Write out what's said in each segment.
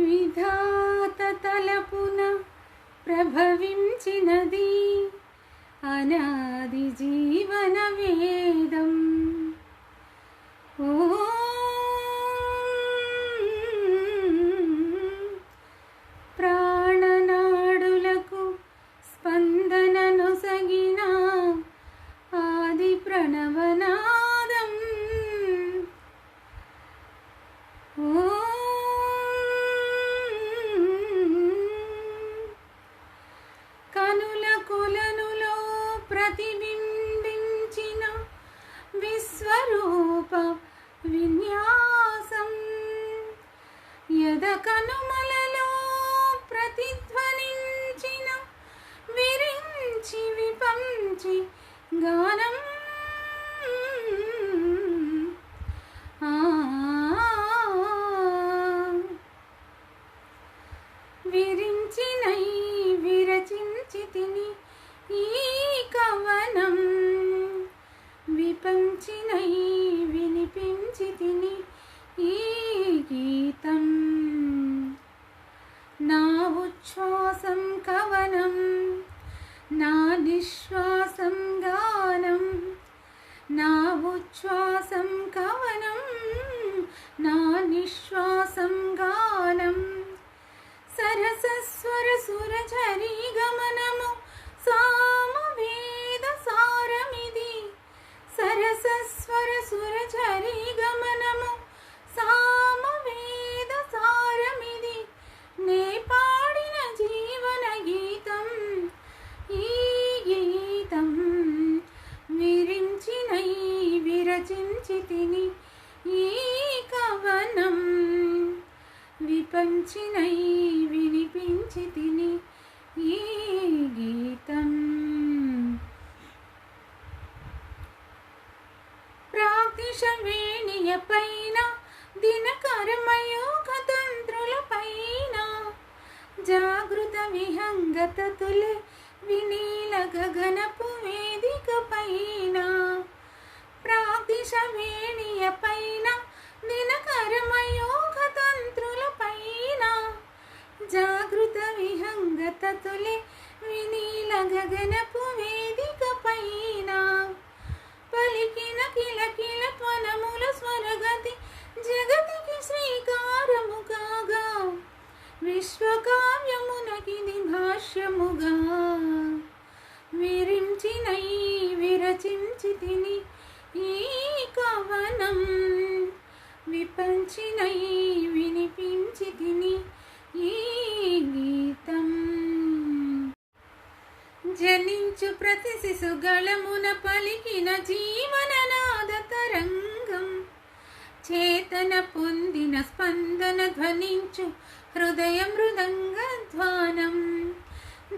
విధాత తలపున ప్రభవించినది అనాది జీవన వేదం. ఓ ప్రాణనాడులకు స్పందనను సగిన ఆది ప్రణవనాదం. ఓ కనుల కొలనులో ప్రతిబింబించిన విశ్వరూప విన్యాసం. యద కనుమలలో ప్రతిధ్వనించిన విరించి విపంచి గానం. విరించినై విరచించి తిని ఈ కవనం, విపంచినై వినిపించి తిని ఈ గీతం. నా ఉచ్ఛ్వాసం కవనం, నా నిశ్వాసం గానం. నా ఉచ్ఛ్వాసం కవనం, నా నిశ్వాసం గానం. సరసస్వర సురఝరీ గమనము సామవేద సారమిది. సరసస్వర సురఝరీ గమనము సామవేద సారమిది. నే పాడిన జీవన గీతం ఈ గీతం. విరించినై విరచించి తిని ఈ కవనం, విపంచినై వినిపించి తిని ఈ గీతం. ప్రాగ్దిశవేణియ పైన దినకర్మయోగ తంత్రుల పైన జాగృత విహంగత తులే వినీల గగనపు వేదిక పైన. ప్రాగ్దిశవేణియ పైన దినకర్మయోగ తంత్రుల పైన జాగృత విహంగత తులే వినీల గగనపు వేదిక పైన. పలికిన కిలకిల త్వనముల స్వరగతి జగతికి శ్రీకారము కాగా. విశ్వకావ్యమునకిది భాష్యముగా. విరించినై విరచించి తిని ఈ కవనం, విపంచినై వినిపించి తిని ఈ గీతం. జనించు ప్రతి శిశుగళమున పలికిన జీవననాద తరంగం. చేతన పొందిన స్పందన ధ్వనించు హృదయ మృదంగ ధ్వానం.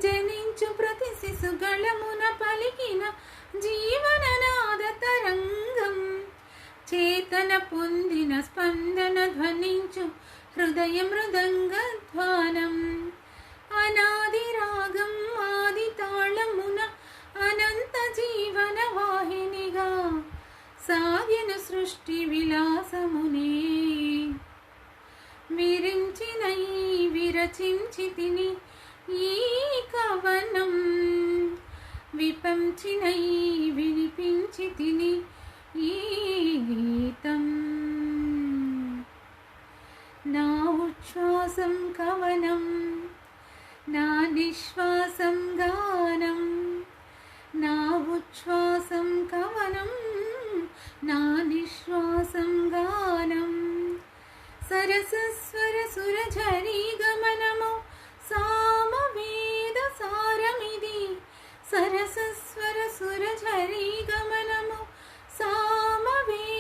జనించు ప్రతి శిశుగళమున పలికిన జీవననాద తరంగం. చేతన పొందిన స్పందన ధ్వనించు హృదయ మృదంగ ధ్వానం. అనాది రాగం ఆది తాళమున అనంత జీవన వాహినిగా సాగిన సృష్టి విలాసమునే. విరించినై విరచించి తిని ఈ కవనం, విపంచినై వినిపించి తిని ఈ గీతం. నా ఉచ్ఛ్వాసం కవనం, నా నిశ్వాసం గానం. నా ఉచ్ఛ్వాసం కవనం, నా నిశ్వాసం గానం. సరసస్వర సురఝరీ గమనము సామవేద సారమిది. సరసస్వర సురఝరీ గమనము సామవేద